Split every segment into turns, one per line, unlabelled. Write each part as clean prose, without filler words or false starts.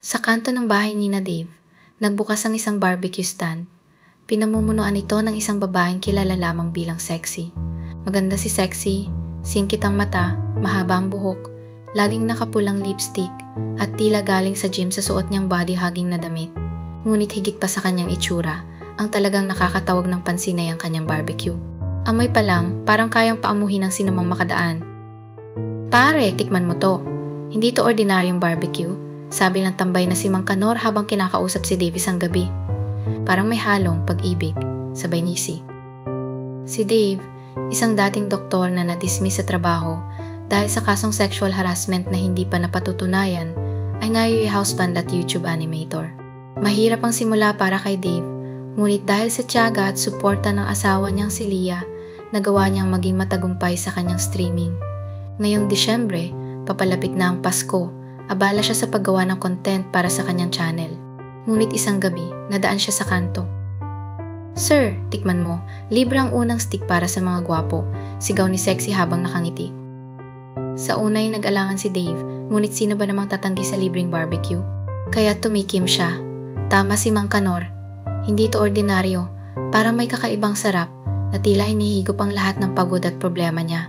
Sa kanto ng bahay ni na Dave, nagbukas ang isang barbecue stand. Pinamumunuan ito ng isang babaeng kilala lamang bilang Sexy. Maganda si Sexy, singkit ang mata, mahaba ang buhok, laging nakapulang lipstick, at tila galing sa gym sa suot niyang body-hugging na damit. Ngunit higit pa sa kanyang itsura, ang talagang nakakatawag ng pansin ay ang kanyang barbecue. Amoy pa lang, parang kayang paamuhin ng sinumang makadaan. "Pare, tikman mo to. Hindi to ordinaryong barbecue," sabi ng tambay na si Mang Kanor habang kinakausap si Dave isang gabi. Parang may halong pag-ibig, sabay ngisi. Si Dave, isang dating doktor na na-dismiss sa trabaho dahil sa kasong sexual harassment na hindi pa napatutunayan, ay ngayon houseband at YouTube animator. Mahirap ang simula para kay Dave, ngunit dahil sa tiyaga at suporta ng asawa niyang si Leah, nagawa niyang maging matagumpay sa kanyang streaming. Ngayong Disyembre, papalapit na ang Pasko, abala siya sa paggawa ng content para sa kanyang channel. Ngunit isang gabi, nadaan siya sa kanto. "Sir, tikman mo, libre ang unang stick para sa mga gwapo," sigaw ni Sexy habang nakangiti. Sa una ay nag-alangan si Dave, ngunit sino ba namang tatanggi sa libreng barbecue? Kaya tumikim siya. Tama si Mang Kanor. Hindi ito ordinaryo, parang may kakaibang sarap na tila hinihigop ang lahat ng pagod at problema niya.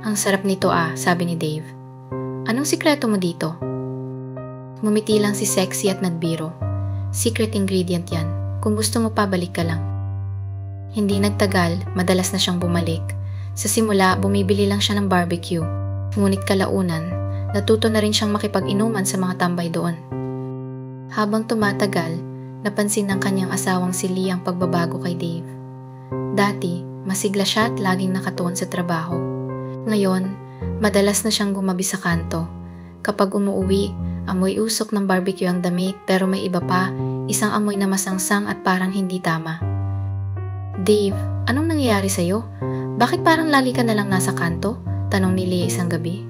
"Ang sarap nito sabi ni Dave. "Anong sikreto mo dito?" Ngumiti lang si Sexy at nagbiro. "Secret ingredient yan. Kung gusto mo pa, balik ka lang." Hindi nagtagal, madalas na siyang bumalik. Sa simula, bumibili lang siya ng barbecue. Ngunit kalaunan, natuto na rin siyang makipag-inuman sa mga tambay doon. Habang tumatagal, napansin ng kanyang asawang si Lee ang pagbabago kay Dave. Dati, masigla siya at laging nakatuon sa trabaho. Ngayon, madalas na siyang gumabi sa kanto. Kapag umuuwi, amoy usok ng barbecue ang damit, pero may iba pa, isang amoy na masangsang at parang hindi tama. "Dave, anong nangyayari sa'yo? Bakit parang lagi ka na lang nasa kanto?" tanong ni Leah isang gabi.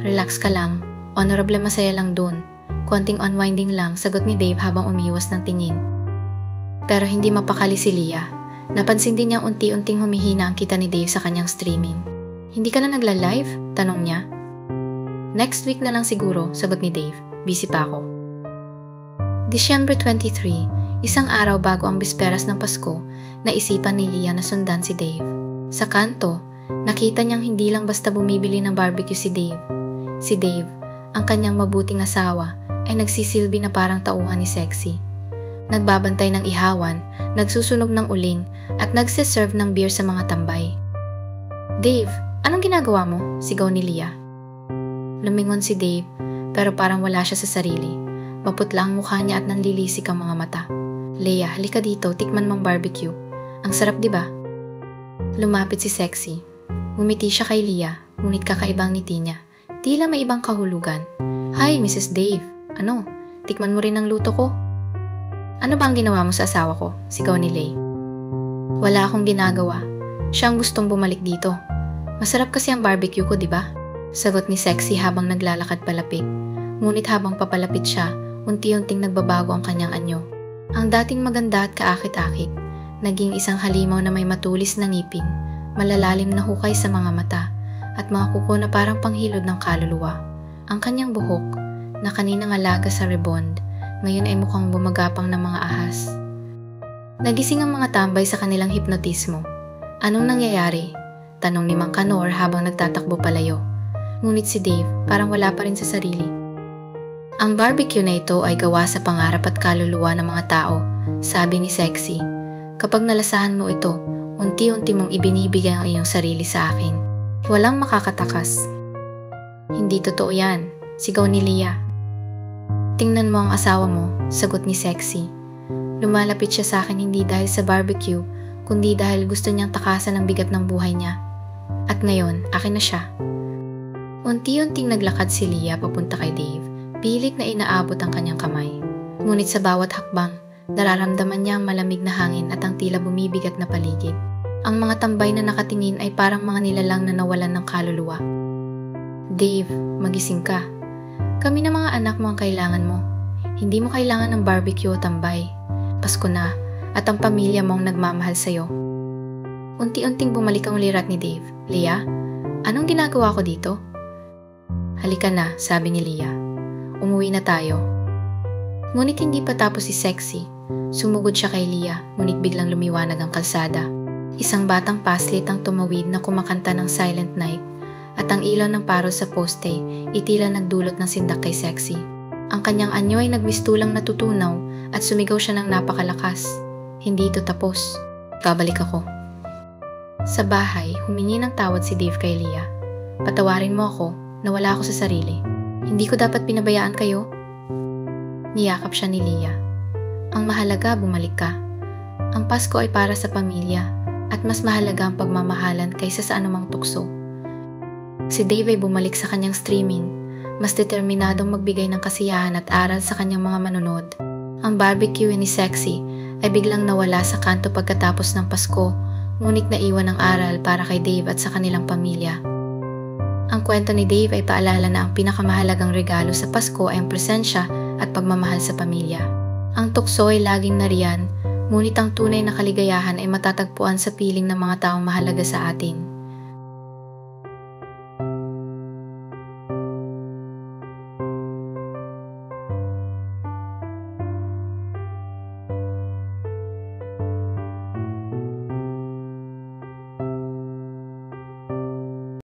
"Relax ka lang, honorable masaya lang dun. Konting unwinding lang," sagot ni Dave habang umiwas ng tingin. Pero hindi mapakali si Leah. Napansin din niyang unti-unting humihina ang kita ni Dave sa kanyang streaming. "Hindi ka na nagla-live?" tanong niya. "Next week na lang siguro," sagot ni Dave. "Busy pa ako." Disyembre 23, isang araw bago ang bisperas ng Pasko, naisipan ni Leah na sundan si Dave. Sa kanto, nakita niyang hindi lang basta bumibili ng barbecue si Dave. Si Dave, ang kanyang mabuting asawa, ay nagsisilbi na parang tauhan ni Sexy. Nagbabantay ng ihawan, nagsusunog ng uling, at nagsiserve ng beer sa mga tambay. "Dave, anong ginagawa mo?" sigaw ni Leah. Lumingon si Dave, pero parang wala siya sa sarili. Maputla ang mukha niya at nanlilisik ang mga mata. "Leah, halika dito, tikman mong barbecue. Ang sarap, di ba?" Lumapit si Sexy. Ngumiti siya kay Leah, ngunit kakaibang ngiti niya. Tila may ibang kahulugan. "Hi, Mrs. Dave. Ano, tikman mo rin ang luto ko?" "Ano ba ang ginawa mo sa asawa ko?" sigaw ni Leah. "Wala akong ginagawa. Siya ang gustong bumalik dito. Masarap kasi ang barbecue ko, di ba?" sagot ni Sexy habang naglalakad palapit. Ngunit habang papalapit siya, unti-unting nagbabago ang kanyang anyo. Ang dating maganda at kaakit-akit, naging isang halimaw na may matulis na ngipin, malalalim na hukay sa mga mata, at mga kuko na parang panghilod ng kaluluwa. Ang kanyang buhok, na kaninang alaga sa rebond, ngayon ay mukhang bumagapang ng mga ahas. Nagising ang mga tambay sa kanilang hipnotismo. "Anong nangyayari?" tanong ni Mang Kanor habang nagtatakbo palayo. Ngunit si Dave parang wala pa rin sa sarili. "Ang barbecue na ito ay gawa sa pangarap at kaluluwa ng mga tao," sabi ni Sexy. "Kapag nalasahan mo ito, unti-unti mong ibinibigay ang iyong sarili sa akin. Walang makakatakas." "Hindi totoo yan," sigaw ni Leah. "Tingnan mo ang asawa mo," sagot ni Sexy. "Lumalapit siya sa akin hindi dahil sa barbecue, kundi dahil gusto niyang takasan ang bigat ng buhay niya. At ngayon, akin na siya." Unti-unting naglakad si Leah papunta kay Dave, pilit na inaabot ang kanyang kamay. Ngunit sa bawat hakbang, nararamdaman niya ang malamig na hangin at ang tila bumibigat na paligid. Ang mga tambay na nakatingin ay parang mga nilalang na nawalan ng kaluluwa. "Dave, magising ka. Kami na mga anak mo ang kailangan mo. Hindi mo kailangan ng barbecue o tambay. Pasko na, at ang pamilya mo ang nagmamahal sa'yo." Unti-unting bumalik ang lirat ni Dave. "Leah, anong ginagawa ko dito?" "Halika na," sabi ni Leah. umuwi na tayo. Ngunit hindi pa tapos si Sexy. Sumugod siya kay Leah, ngunit biglang lumiwanag ang kalsada. Isang batang paslit ang tumawid na kumakanta ng Silent Night, at ang ilaw ng paro sa poste itila nagdulot ng sindak kay Sexy. Ang kanyang anyo ay nagmistulang natutunaw at sumigaw siya ng napakalakas. Hindi ito tapos. Babalik ako. Sa bahay, humingi ng tawad si Dave kay Leah. Patawarin mo ako, nawala ako sa sarili. Hindi ko dapat pinabayaan kayo. Niyakap siya ni Leah. Ang mahalaga, bumalik ka. Ang Pasko ay para sa pamilya at mas mahalaga ang pagmamahalan kaysa sa anumang tukso. Si Dave ay bumalik sa kanyang streaming, mas determinadong magbigay ng kasiyahan at aral sa kanyang mga manonood. Ang barbecue ni Sexy ay biglang nawala sa kanto pagkatapos ng Pasko, ngunit naiwan ang aral para kay Dave at sa kanilang pamilya. Ang kwento ni Dave ay paalala na ang pinakamahalagang regalo sa Pasko ay ang presensya at pagmamahal sa pamilya. Ang tukso ay laging nariyan, ngunit ang tunay na kaligayahan ay matatagpuan sa piling ng mga taong mahalaga sa atin.